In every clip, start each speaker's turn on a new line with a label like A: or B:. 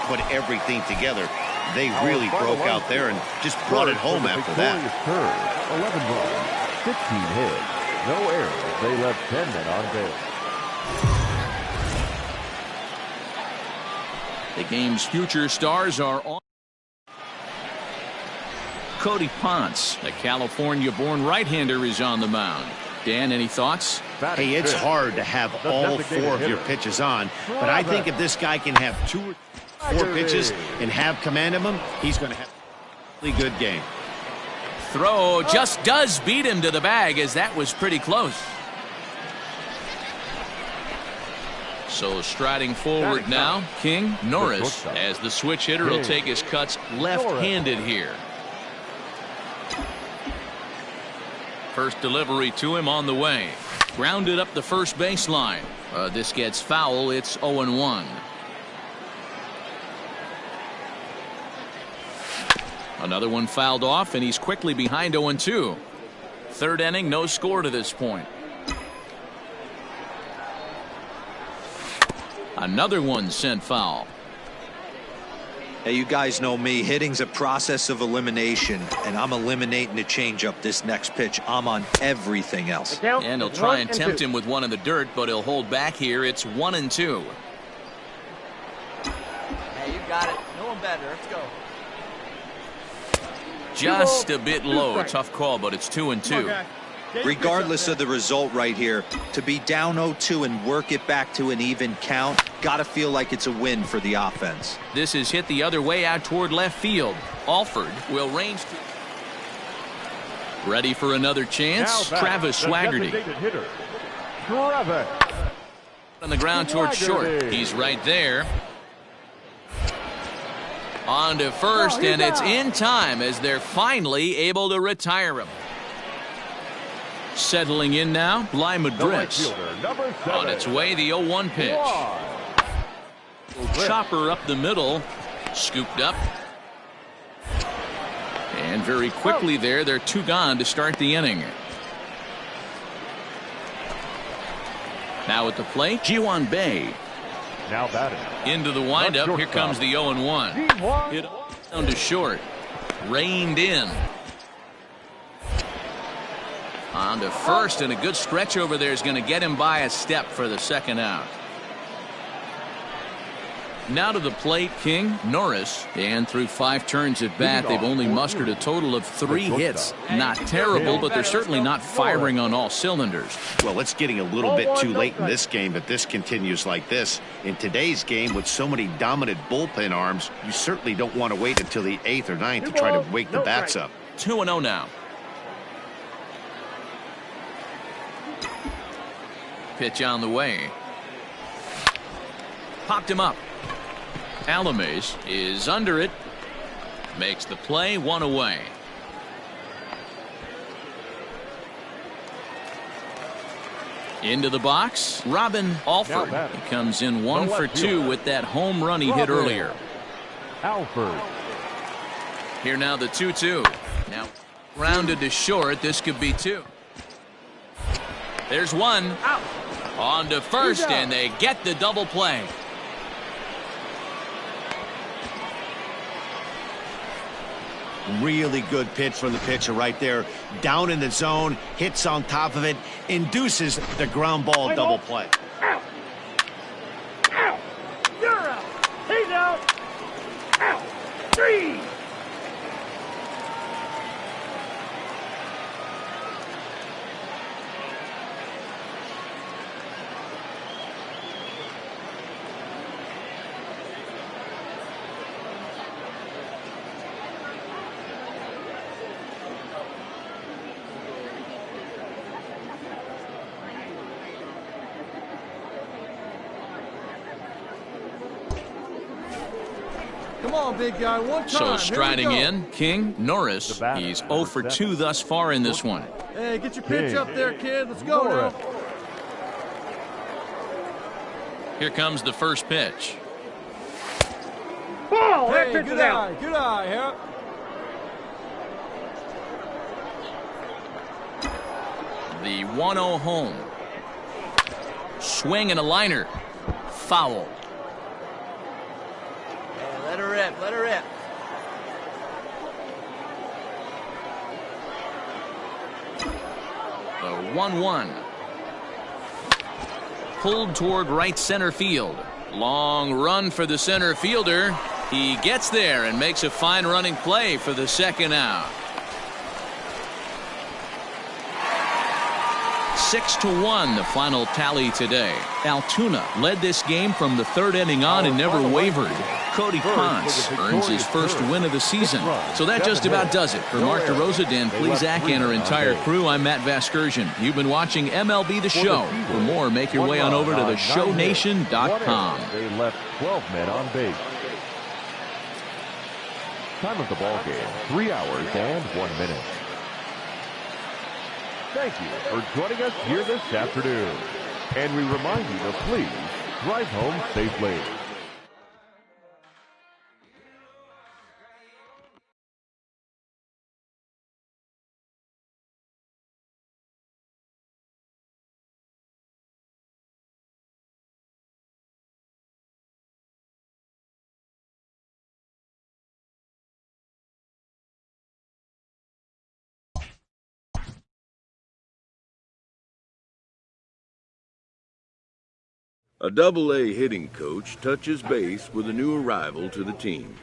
A: put everything together. They really broke out there and just brought it home after that.
B: 11 runs, 15 hits, no errors. They left 10 men on base.
C: The game's future stars are on. Cody Ponce, a California-born right-hander, is on the mound. Dan, any thoughts?
A: Hey, it's hard to have all 4 of your pitches on, but I think if this guy can have 2 or 4 pitches and have command of them, he's going to have a really good game.
C: Throw just does beat him to the bag, as that was pretty close. So striding forward now, King Norris, as the switch hitter will take his cuts left-handed here. First delivery to him on the way. Grounded up the first baseline. This gets foul. It's 0-1. Another one fouled off, and he's quickly behind 0-2. Third inning, no score to this point. Another one sent foul.
D: Hey, you guys know me. Hitting's a process of elimination, and I'm eliminating the changeup this next pitch. I'm on everything else.
C: And he'll try and tempt him with one in the dirt, but he'll hold back here. It's 1-2.
E: Hey, you got it. No one better. Let's go.
C: Just a bit low. Tough call, but it's 2-2.
D: Regardless of the result right here, to be down 0-2 and work it back to an even count, gotta feel like it's a win for the offense.
C: This is hit the other way out toward left field. Alford will range to... Ready for another chance. Travis Swaggerty. On the ground toward short. He's right there. On to first, and it's in time as they're finally able to retire him. Settling in now, Bly Madris. On its way, the 0-1 pitch. Chopper up the middle, scooped up. And very quickly there, they're 2 gone to start the inning. Now at the plate, Ji-hwan Bae.
B: Now batting.
C: Into the windup, here comes the 0-1. Hit down to short. Reined in. On to first, and a good stretch over there is going to get him by a step for the second out. Now to the plate, King Norris, and through 5 turns at bat, they've only mustered a total of 3 hits. Not terrible, but they're certainly not firing on all cylinders.
A: Well, it's getting a little bit too late in this game if this continues like this. In today's game, with so many dominant bullpen arms, you certainly don't want to wait until the 8th or 9th to try to wake the bats up.
C: 2-0 now. Pitch on the way. Popped him up. Alames is under it. Makes the play, 1 away. Into the box, Robin Alford. He comes in 1 for 2 with that home run he hit earlier.
B: Alford.
C: Here now the 2-2. Now rounded to short. This could be 2. There's 1. On to first, and they get the double play.
A: Really good pitch from the pitcher right there. Down in the zone, hits on top of it, induces the ground ball double play.
F: Out. Out. You're out. He's out. Out. 3.
E: Come on, big guy, one time.
C: So striding in, King Norris. He's 0 for 2 thus far in this one.
E: Hey, get your pitch up there, kid. Let's go now.
C: Here comes the first pitch.
F: Ball.
E: Hey, good eye, yeah.
C: The 1-0 home. Swing and a liner. Foul.
E: rip. Let her rip.
C: The 1-1. Pulled toward right center field. Long run for the center fielder. He gets there and makes a fine running play for the second out. 6-1 the final tally today. Altoona led this game from the third inning on and never wavered. Cody Ponce earns his first win of the season. So that just about does it. For Mark DeRosa, Dan Plesac, and our entire crew, I'm Matt Vasgersian. You've been watching MLB The Show. For more, make your way on over to theshownation.com.
B: They left 12 men on base. Time of the ball game, 3 hours and 1 minute. Thank you for joining us here this afternoon. And we remind you to please drive home safely.
G: A Double-A hitting coach touches base with a new arrival to the team.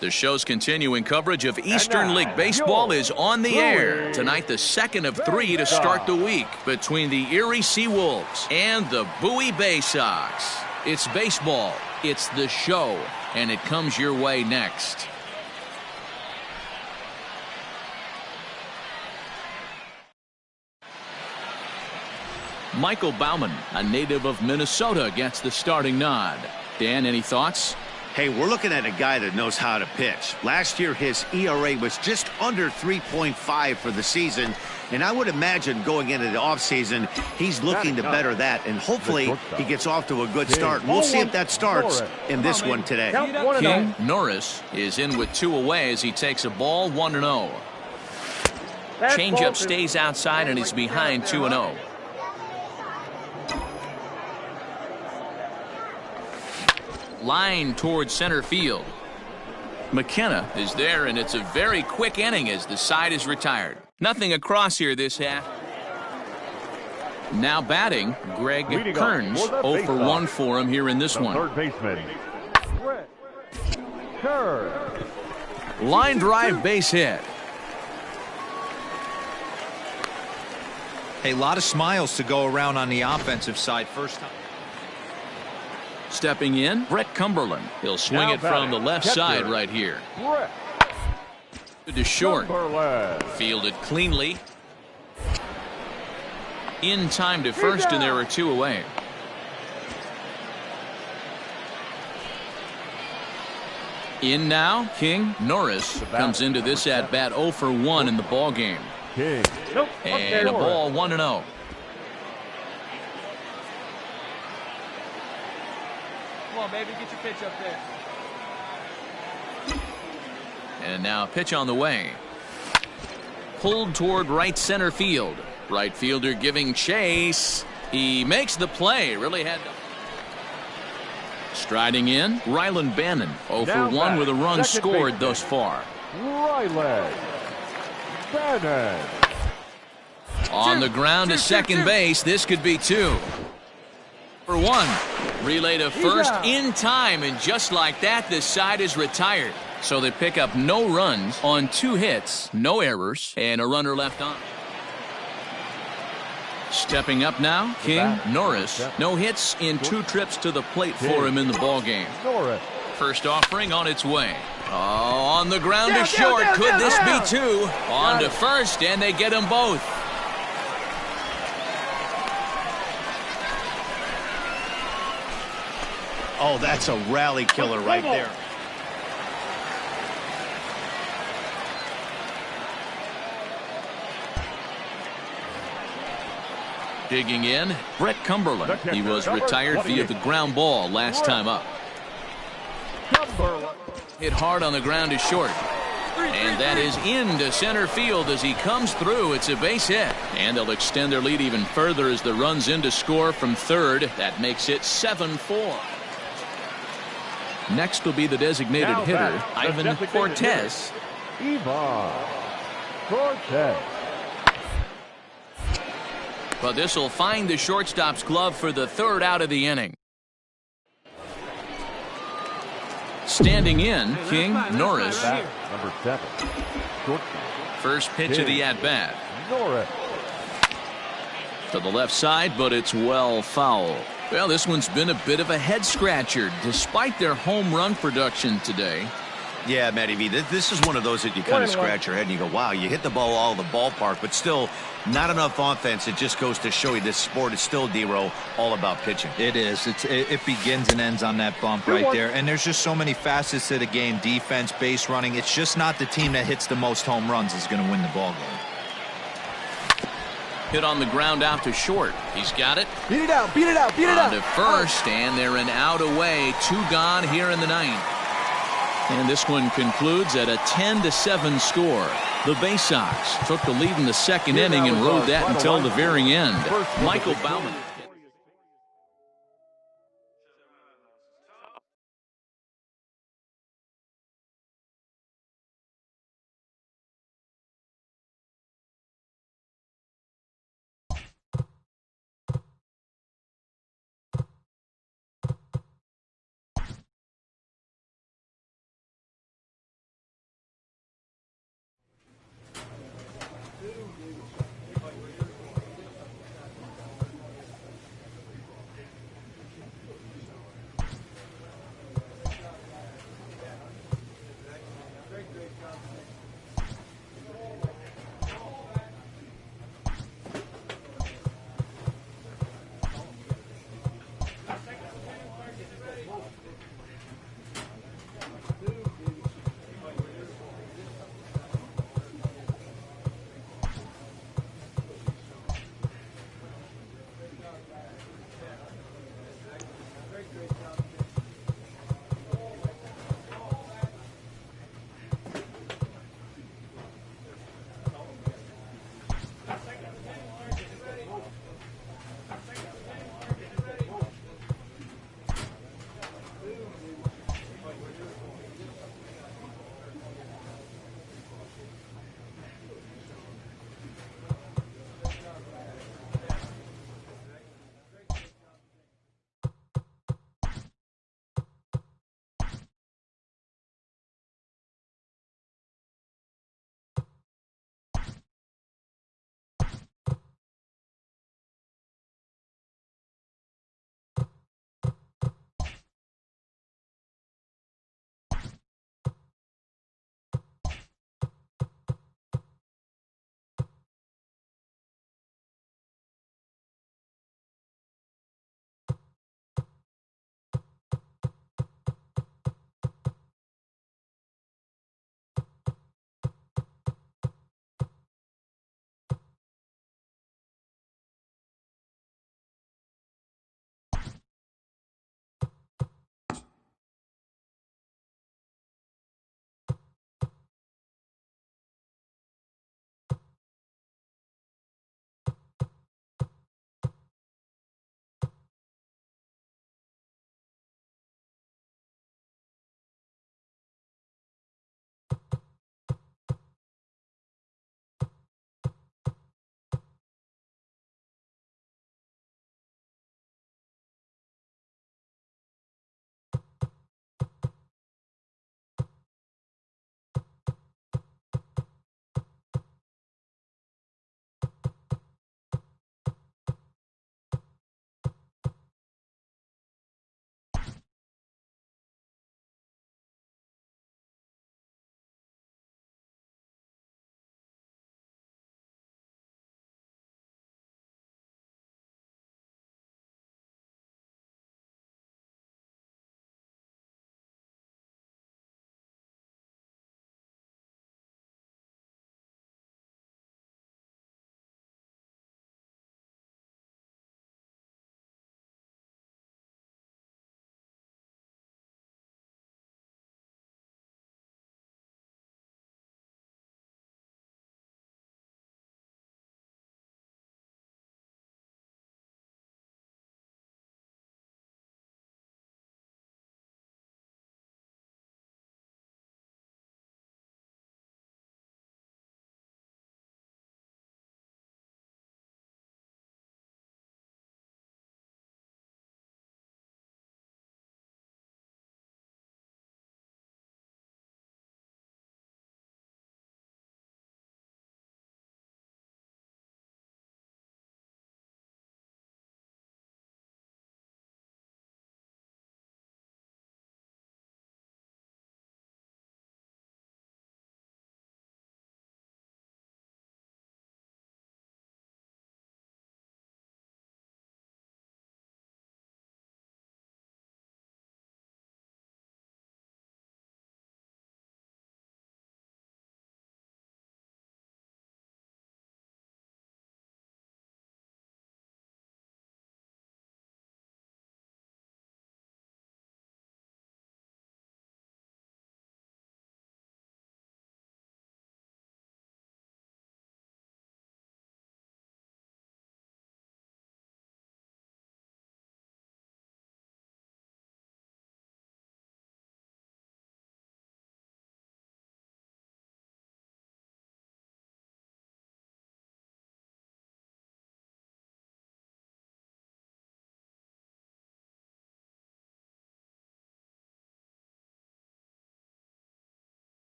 C: The show's continuing coverage of Eastern League Baseball is on the air. Tonight, the second of 3 to start the week between the Erie Seawolves and the Bowie Bay Sox. It's baseball, it's the show, and it comes your way next. Michael Baumann, a native of Minnesota, gets the starting nod. Dan, any thoughts?
A: Hey, we're looking at a guy that knows how to pitch. Last year, his ERA was just under 3.5 for the season, and I would imagine going into the offseason, he's looking to better that, and hopefully he gets off to a good start. We'll see if that starts in this one today.
C: King Norris is in with 2 away as he takes a ball 1-0. Changeup stays outside and is behind 2-0. Line towards center field. McKenna is there, and it's a very quick inning as the side is retired. Nothing across here this half. Now batting, Greg Kearns. 0 for 1 for him here in this one.
B: Third baseman, Kearns.
C: Line drive, base hit.
D: Hey, a lot of smiles to go around on the offensive side. First time.
C: Stepping in, Brett Cumberland. He'll swing it from the left side right here. To short. Fielded cleanly. In time to first, and there are 2 away. In now, King Norris comes into this at bat 0 for 1 in the ball game. And a ball 1-0.
E: Come on, baby, get your pitch up there.
C: And now a pitch on the way. Pulled toward right center field. Right fielder giving chase. He makes the play. Really had to. Striding in, Ryland Bannon. 0 for 1 with a run scored thus far.
B: Ryland Bannon.
C: On the ground to second base. This could be 2 for 1. Relay to first in time, and just like that, this side is retired. So they pick up no runs on 2 hits, no errors, and a runner left on. Stepping up now, King Norris. No hits in 2 trips to the plate for him in the ball game. First offering on its way. Oh, on the ground to short. Could this be 2? On to first, and they get them both.
A: Oh, that's a rally killer right there.
C: Digging in, Brett Cumberland. He was retired via the ground ball last time up. Hit hard on the ground to short. And that is into center field as he comes through. It's a base hit. And they'll extend their lead even further as the run's in to score from third. That makes it 7-4. Next will be the designated hitter, Ivan Cortez.
B: Ivan Cortez.
C: But this will find the shortstop's glove for the 3rd out of the inning. Standing in, King Norris.
B: Number 7.
C: First pitch of the at-bat.
B: Norris.
C: To the left side, but it's well foul. Well, this one's been a bit of a head-scratcher, despite their home run production today.
A: Yeah, Matty V, this is one of those that you kind of scratch your head and you go, wow, you hit the ball all the ballpark, but still not enough offense. It just goes to show you this sport is still, D-Row, all about pitching.
D: It is. It begins and ends on that bump right there. And there's just so many facets to the game. Defense, base running. It's just not the team that hits the most home runs is going to win the ball game.
C: Hit on the ground out to short. He's got it.
E: Beat it out, beat it out, beat it out.
C: On to first, and they're an out away. 2 gone here in the 9th. And this one concludes at a 10-7 score. The Bay Sox took the lead in the 2nd inning and rode that until the very end. Michael Baumann.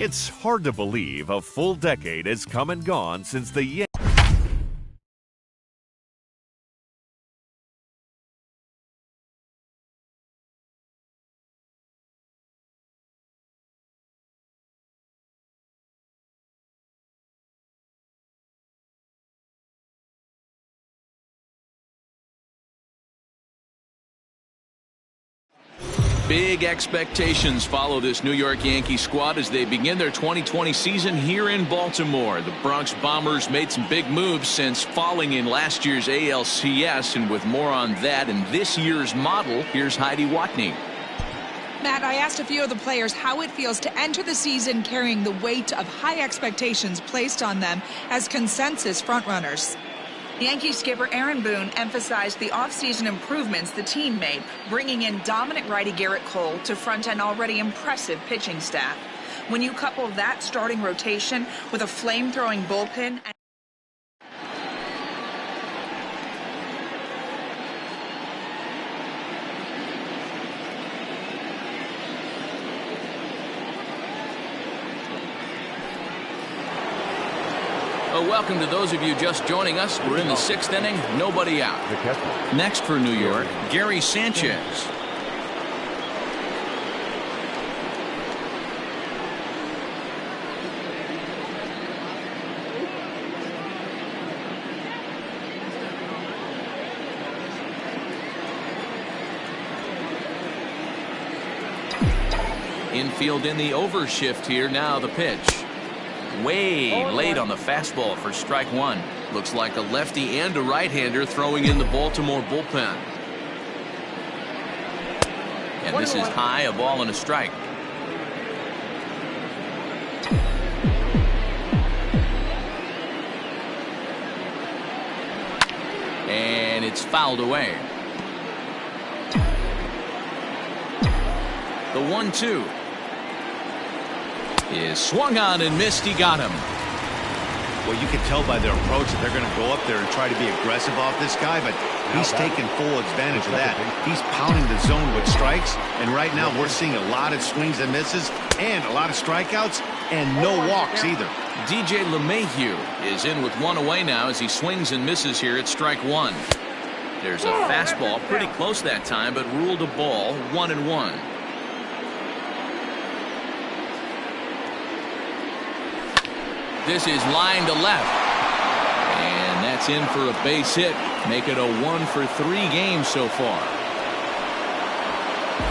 B: It's hard to believe a full decade has come and gone since the Yankees.
C: Big expectations follow this New York Yankees squad as they begin their 2020 season here in Baltimore. The Bronx Bombers made some big moves since falling in last year's ALCS, and with more on that and this year's model, here's Heidi Watney.
H: Matt, I asked a few of the players how it feels to enter the season carrying the weight of high expectations placed on them as consensus frontrunners. Yankee skipper Aaron Boone emphasized the offseason improvements the team made, bringing in dominant righty Garrett Cole to front an already impressive pitching staff. When you couple that starting rotation with a flame-throwing bullpen...
C: Welcome to those of you just joining us. We're in the 6th inning, nobody out. Next for New York, Gary Sanchez. Infield in the overshift here. Now the pitch. Way late on the fastball for strike one. Looks like a lefty and a right-hander throwing in the Baltimore bullpen. And this is high, a ball and a strike. And it's fouled away. The 1-2. Is swung on and missed. He got him.
A: Well, you can tell by their approach that they're going to go up there and try to be aggressive off this guy, but he's taking full advantage of that. He's pounding the zone with strikes, and right now we're seeing a lot of swings and misses and a lot of strikeouts and no walks either.
C: DJ LeMahieu is in with one away now as he swings and misses here at strike one. There's a fastball pretty close that time, but ruled a ball, 1-1. This is line to left. And that's in for a base hit. Make it a 1-for-3 game so far.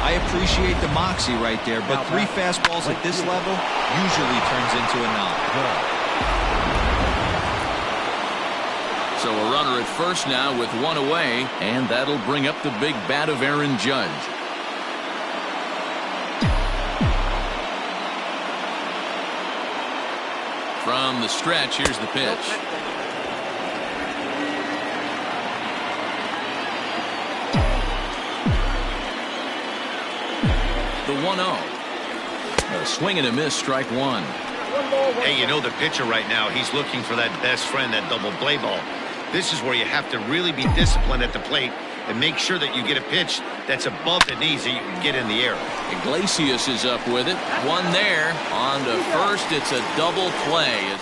D: I appreciate the moxie right there, but 3 fastballs at this level usually turns into a knock.
C: So a runner at first now with one away, and that'll bring up the big bat of Aaron Judge. From the stretch, here's the pitch. The 1-0. A swing and a miss, strike one.
A: Hey, you know the pitcher right now, he's looking for that best friend, that double play ball. This is where you have to really be disciplined at the plate and make sure that you get a pitch that's above the knees that you can get in the air.
C: Iglesias is up with it. One there. On to first. It's a double play.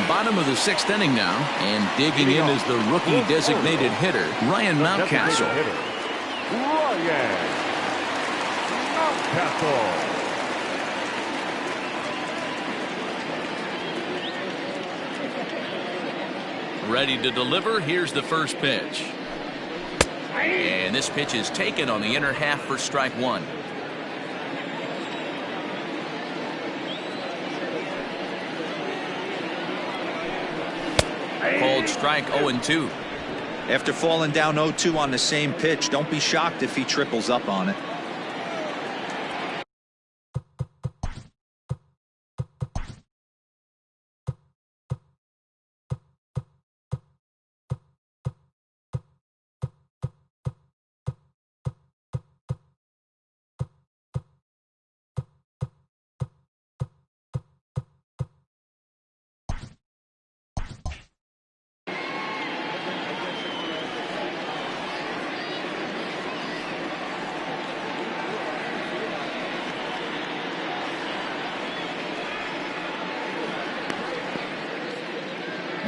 C: Bottom of the 6th inning now. And digging in is the rookie designated hitter, Ryan Mountcastle.
B: Ryan Mountcastle.
C: Ready to deliver. Here's the first pitch. And this pitch is taken on the inner half for strike one. Called strike 0-2.
D: After falling down 0-2 on the same pitch, don't be shocked if he triples up on it.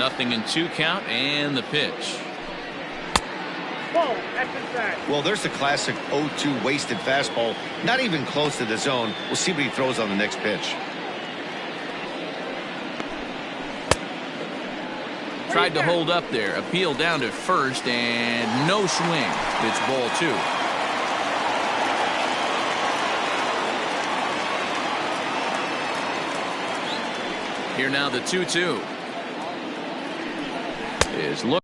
C: 0-2 count and the pitch.
F: Ball, that's inside.
A: Well, there's the classic 0-2 wasted fastball. Not even close to the zone. We'll see what he throws on the next pitch.
C: Tried to hold up there. Appeal down to first and no swing. It's ball 2. Here now the 2-2. Is look.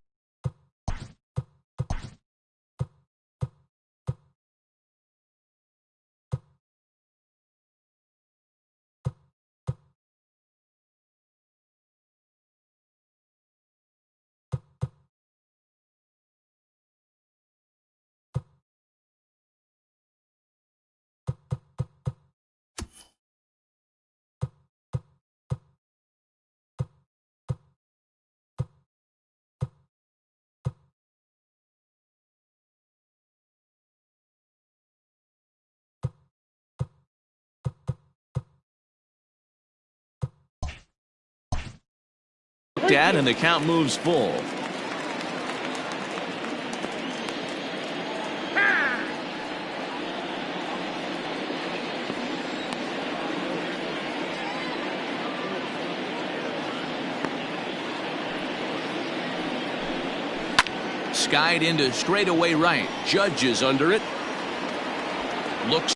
C: At and the count moves full. Skied into straightaway right. Judge is under it. Looks.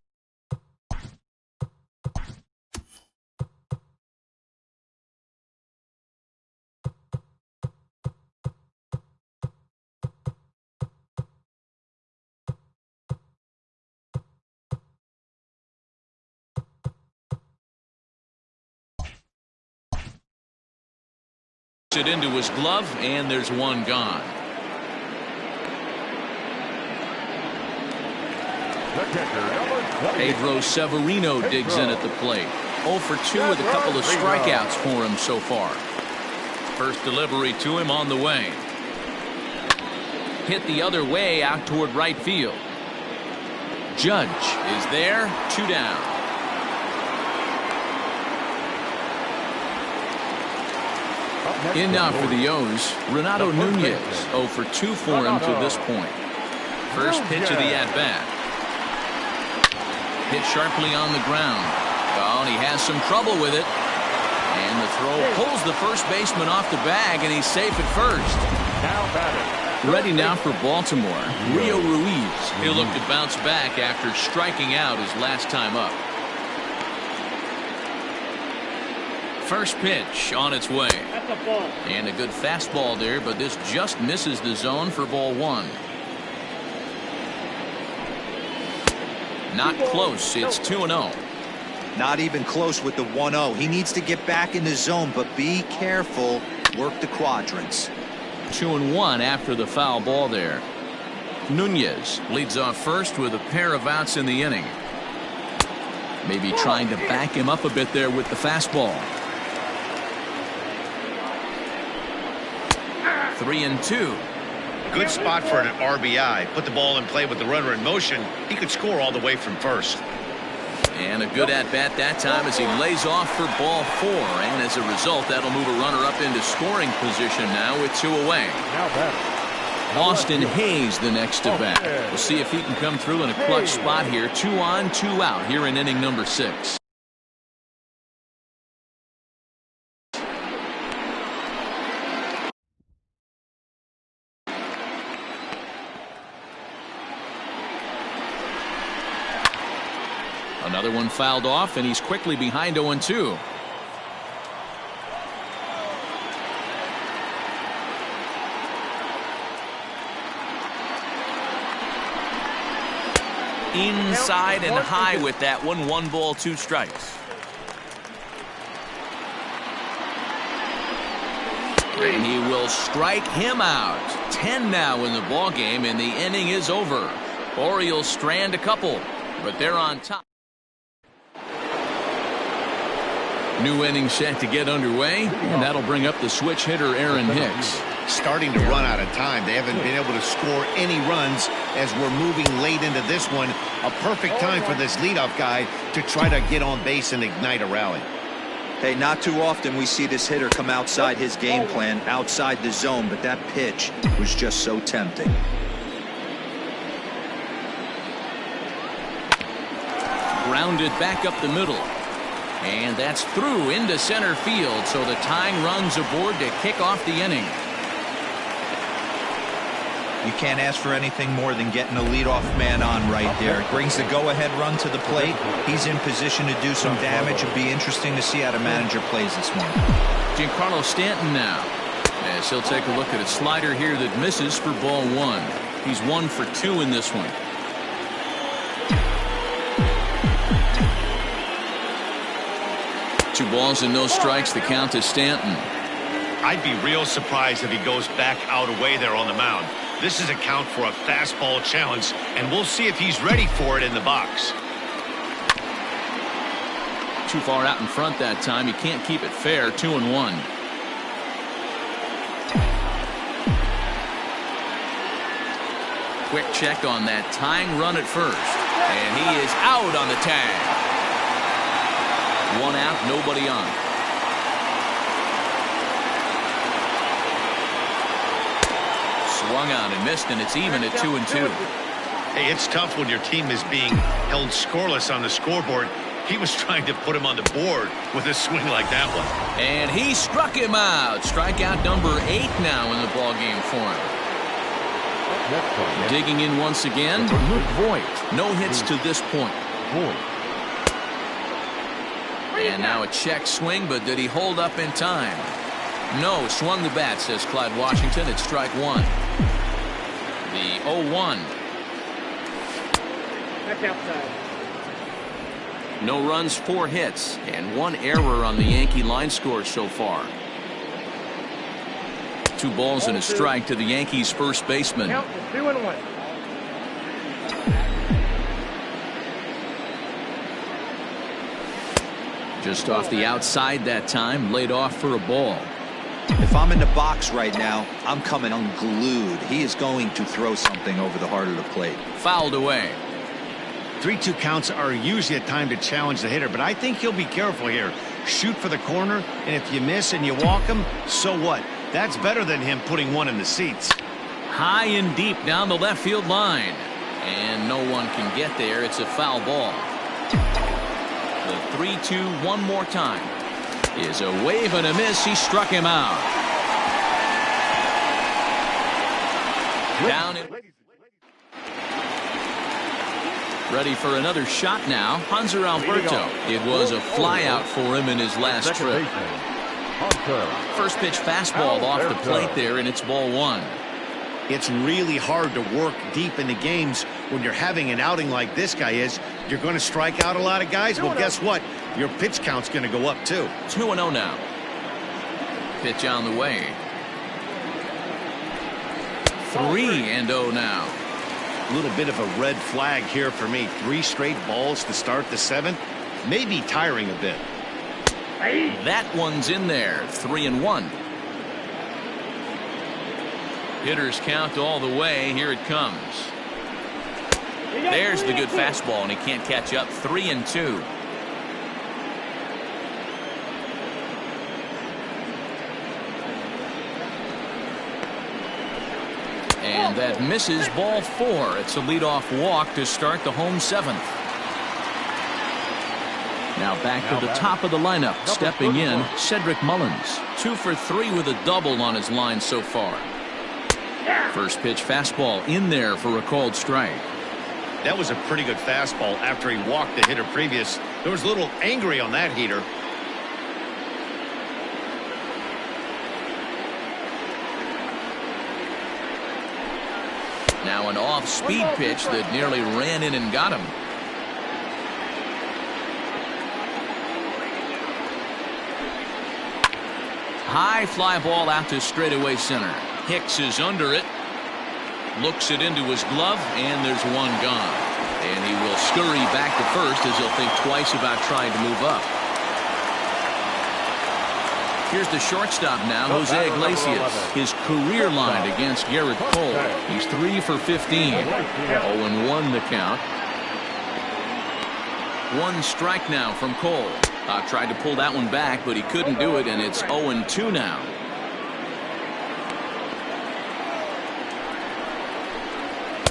C: It into his glove, and there's one gone. Pedro Severino digs in at the plate. 0 for 2 with a couple of strikeouts for him so far. First delivery to him on the way. Hit the other way out toward right field. Judge is there, 2 down. In now for the O's, Renato Nunez. 0 for 2 for him to this point. First pitch of the at-bat. Hit sharply on the ground. Oh, and he has some trouble with it. And the throw pulls the first baseman off the bag, and he's safe at first. Ready now for Baltimore, Rio Ruiz. He'll look to bounce back after striking out his last time up. First pitch on its way. And a good fastball there, but this just misses the zone for ball 1. Not close. It's 2-0.
D: Not even close with the 1-0. He needs to get back in the zone, but be careful. Work the quadrants.
C: 2-1 after the foul ball there. Nunez leads off first with a pair of outs in the inning. Maybe trying to back him up a bit there with the fastball. 3-2.
A: Good spot for an RBI. Put the ball in play with the runner in motion. He could score all the way from first.
C: And a good at-bat that time as he lays off for ball 4. And as a result, that'll move a runner up into scoring position now with 2 away. Austin Hayes the next to bat. We'll see if he can come through in a clutch spot here. 2 on, 2 out here in inning number 6. Another one fouled off, and he's quickly behind 0-2. Inside and high with that one. 1 ball, 2 strikes. And he will strike him out. 10 now in the ball game, and the inning is over. Orioles strand a couple, but they're on top. New inning set to get underway, and that'll bring up the switch hitter Aaron Hicks.
A: Starting to run out of time. They haven't been able to score any runs as we're moving late into this one. A perfect time for this leadoff guy to try to get on base and ignite a rally.
D: Hey, not too often we see this hitter come outside his game plan, outside the zone, but that pitch was just so tempting.
C: Grounded back up the middle. And that's through into center field, so the tying run's aboard to kick off the inning.
D: You can't ask for anything more than getting a leadoff man on right there. It brings the go-ahead run to the plate. He's in position to do some damage. It'll be interesting to see how the manager plays this one.
C: Giancarlo Stanton now, as he'll take a look at a slider here that misses for ball one. He's 1 for 2 in this one. Two balls and no strikes, the count to Stanton.
A: I'd be real surprised if he goes back out away there on the mound. This is a count for a fastball challenge, and we'll see if he's ready for it in the box.
C: Too far out in front that time. He can't keep it fair. 2-1. Quick check on that tying run at first, and he is out on the tag. 1 out, nobody on. Swung on and missed, and it's even at 2-2.
A: Hey, it's tough when your team is being held scoreless on the scoreboard. He was trying to put him on the board with a swing like that one.
C: And he struck him out. Strikeout number 8 now in the ballgame for him. Digging in once again, Luke Voigt. No hits to this point. And now a check swing, but did he hold up in time? No, swung the bat, says Clyde Washington. It's strike 1. The 0-1.
F: That's outside.
C: No runs, 4 hits, and 1 error on the Yankee line score so far. 2 balls and a strike to the Yankees' first baseman.
F: Count is 2-1.
C: Just off the outside that time, laid off for a ball.
D: If I'm in the box right now, I'm coming unglued. He is going to throw something over the heart of the plate.
C: Fouled away.
A: 3-2 counts are usually a time to challenge the hitter, but I think he'll be careful here. Shoot for the corner, and if you miss and you walk him, so what? That's better than him putting one in the seats.
C: High and deep down the left field line. And no one can get there. It's a foul ball. The 3-2 one more time. Is a wave and a miss. He struck him out. Down in. Ready for another shot now. Hanser Alberto. It was a fly out for him in his last trip. First pitch fastball off the plate there, and it's ball 1.
A: It's really hard to work deep into games when you're having an outing like this guy is. You're going to strike out a lot of guys. Well, guess what? Your pitch count's going to go up too.
C: 2-0 now. Pitch on the way. 3-0 now.
A: A little bit of a red flag here for me. 3 straight balls to start the 7th. Maybe tiring a bit.
C: That one's in there. 3-1. Hitters count all the way. Here it comes. There's the good fastball, and he can't catch up. 3-2. And that misses, ball 4. It's a leadoff walk to start the home 7th. Now back to the top of the lineup. Stepping in, Cedric Mullins. 2 for 3 with a double on his line so far. First pitch fastball in there for a called strike.
A: That was a pretty good fastball after he walked the hitter previous. There was a little angry on that heater.
C: Now an off-speed pitch that nearly ran in and got him. High fly ball out to straightaway center. Hicks is under it. Looks it into his glove, and there's one gone. And he will scurry back to first as he'll think twice about trying to move up. Here's the shortstop now, Jose Iglesias. His career line against Garrett Cole. He's 3 for 15. 0-1 the count. 1 strike now from Cole. Tried to pull that one back, but he couldn't do it, and it's 0-2 now.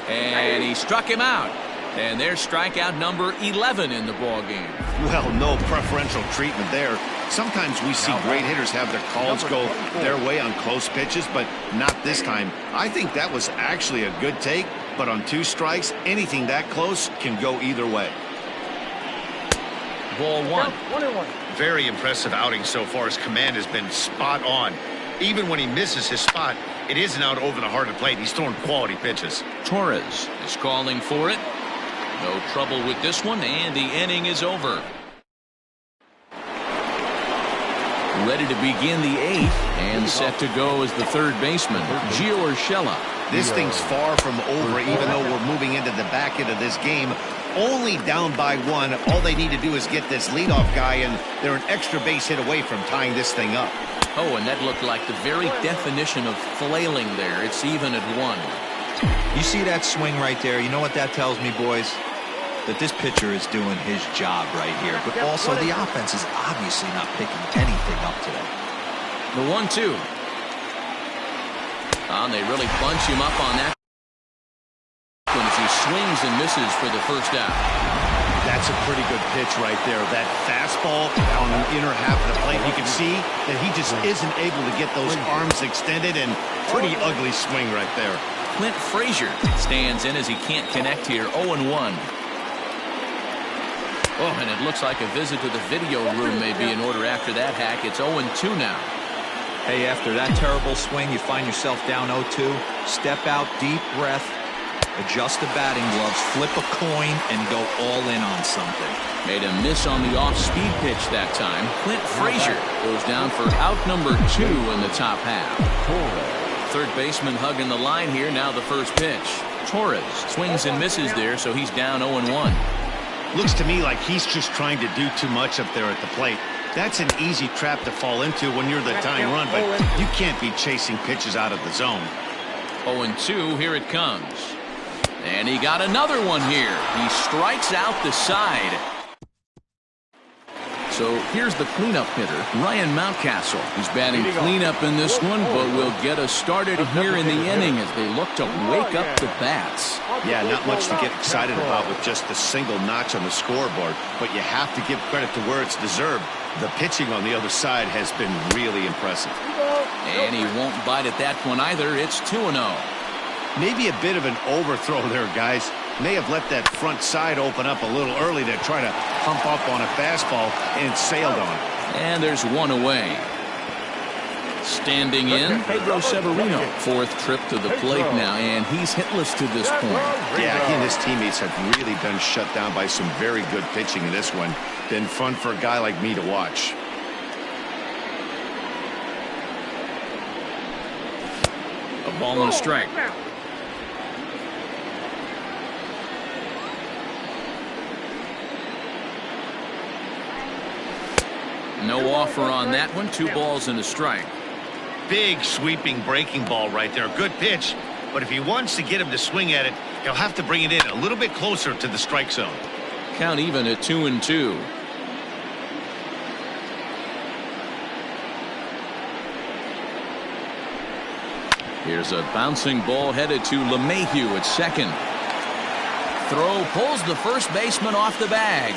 C: And he struck him out. And there's strikeout number 11 in the ball game.
A: Well, no preferential treatment there. Sometimes we see great hitters have their calls go their way on close pitches, but not this time. I think that was actually a good take, but on 2 strikes, anything that close can go either way.
C: Ball 1.
F: 1-1.
A: Very impressive outing so far. His command has been spot on. Even when he misses his spot, it isn't out over the heart of the plate. He's throwing quality pitches.
C: Torres is calling for it. No trouble with this one, and the inning is over. Ready to begin the 8th, and set to go as the third baseman, Gio Urshela.
A: This thing's far from over, even though we're moving into the back end of this game. Only down by 1. All they need to do is get this leadoff guy, and they're an extra base hit away from tying this thing up.
C: Oh, and that looked like the very definition of flailing there. It's even at 1.
D: You see that swing right there? You know what that tells me, boys? That this pitcher is doing his job right here. But also the offense is obviously not picking anything up today.
C: The 1-2. And they really bunch him up on that as he swings and misses for the first out.
A: That's a pretty good pitch right there. That fastball on the inner half of the plate. You can see that he just isn't able to get those arms extended, and pretty ugly swing right there.
C: Clint Frazier stands in as he can't connect here. 0-1. Oh, and it looks like a visit to the video room may be in order after that hack. It's 0-2 now.
D: Hey, after that terrible swing, you find yourself down 0-2. Step out, deep breath, adjust the batting gloves, flip a coin, and go all in on something.
C: Made a miss on the off-speed pitch that time. Clint Frazier goes down for out number 2 in the top half. Third baseman hugging the line here. Now the first pitch. Torres swings and misses there, so he's down 0-1.
A: Looks to me like he's just trying to do too much up there at the plate. That's an easy trap to fall into when you're the tying run, but you can't be chasing pitches out of the zone.
C: 0-2, here it comes. And he got another one here. He strikes out the side. So here's the cleanup hitter, Ryan Mountcastle. He's batting cleanup in this one, but will get us started here in the inning as they look to wake up the bats.
A: Yeah, not much to get excited about with just a single notch on the scoreboard, but you have to give credit to where it's deserved. The pitching on the other side has been really impressive.
C: And he won't bite at that one either. It's 2-0.
A: Maybe a bit of an overthrow there, guys. May have let that front side open up a little early to try to pump up on a fastball and sailed on it.
C: And there's one away. Standing in, Pedro Severino. 4th trip to the plate now, and he's hitless to this point.
A: Yeah, he and his teammates have really been shut down by some very good pitching in this one. Been fun for a guy like me to watch.
C: A ball and a strike. No offer on that one. 2 balls and a strike.
A: Big sweeping breaking ball right there. Good pitch. But if he wants to get him to swing at it, he'll have to bring it in a little bit closer to the strike zone.
C: Count even at 2-2. Here's a bouncing ball headed to LeMahieu at second. Throw pulls the first baseman off the bag.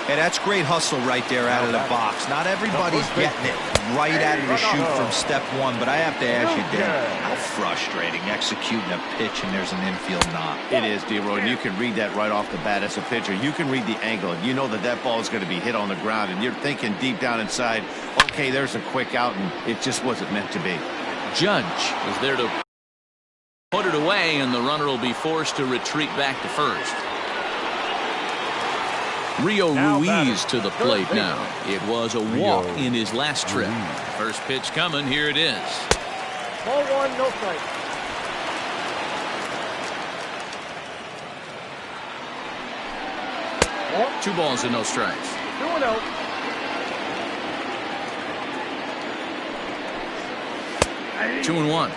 D: Hey, that's great hustle right there out of the box. Not everybody's getting it right out of the chute from step 1, but I have to ask you, Dan, how frustrating executing a pitch and there's an infield knock.
A: It is, D-Roy. You can read that right off the bat as a pitcher. You can read the angle, and you know that that ball is going to be hit on the ground, and you're thinking deep down inside, okay, there's a quick out, and it just wasn't meant to be.
C: Judge is there to put it away, and the runner will be forced to retreat back to first. Rio Ruiz to the plate now. It was a walk in his last trip. First pitch coming. Here it is.
F: Ball 1, no strike.
C: 2 balls and no strikes.
F: 2-0.
C: Two and 1.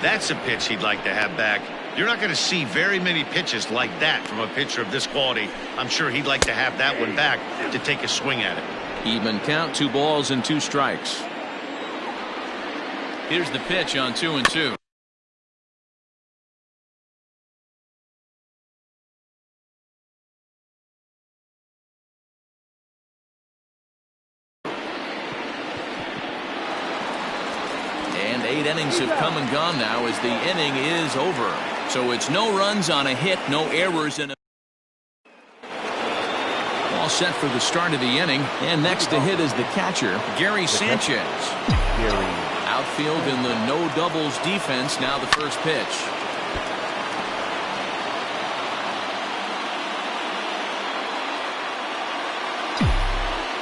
A: That's a pitch he'd like to have back. You're not going to see very many pitches like that from a pitcher of this quality. I'm sure he'd like to have that one back to take a swing at it.
C: Even count, 2 balls and 2 strikes. Here's the pitch on 2-2. And 8 innings have come and gone now as the inning is over. So it's no runs on a hit, no errors, and all set for the start of the inning. And next to hit is the catcher, Gary Sanchez. Outfield in the no doubles defense. Now the first pitch.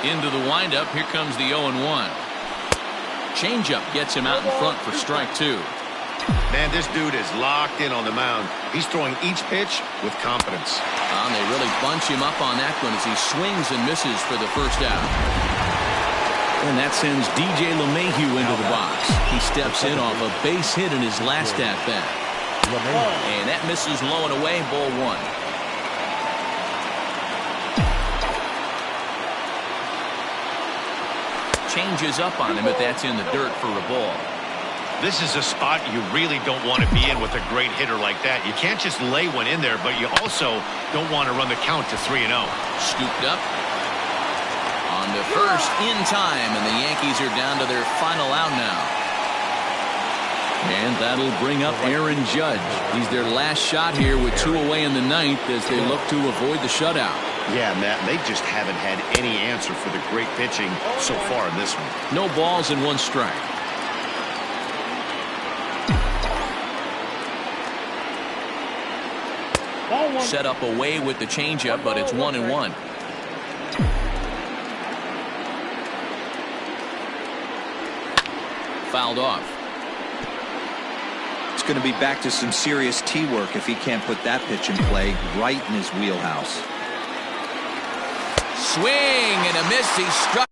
C: Into the windup. Here comes the 0-1. Changeup gets him out in front for strike 2.
A: Man, this dude is locked in on the mound. He's throwing each pitch with confidence.
C: And they really bunch him up on that one as he swings and misses for the first out. And that sends DJ LeMahieu into the box. He steps in off a base hit in his last at-bat. And that misses low and away, ball 1. Changes up on him, but that's in the dirt for a ball.
A: This is a spot you really don't want to be in with a great hitter like that. You can't just lay one in there, but you also don't want to run the count to 3-0.
C: Scooped up. On to first in time, and the Yankees are down to their final out now. And that'll bring up Aaron Judge. He's their last shot here with 2 away in the 9th as they look to avoid the shutout.
A: Yeah, Matt, they just haven't had any answer for the great pitching so far in this one.
C: No balls and 1 strike. Set up away with the changeup, but it's 1-1. Fouled off.
D: It's going to be back to some serious tee work if he can't put that pitch in play right in his wheelhouse.
C: Swing and a miss. He struck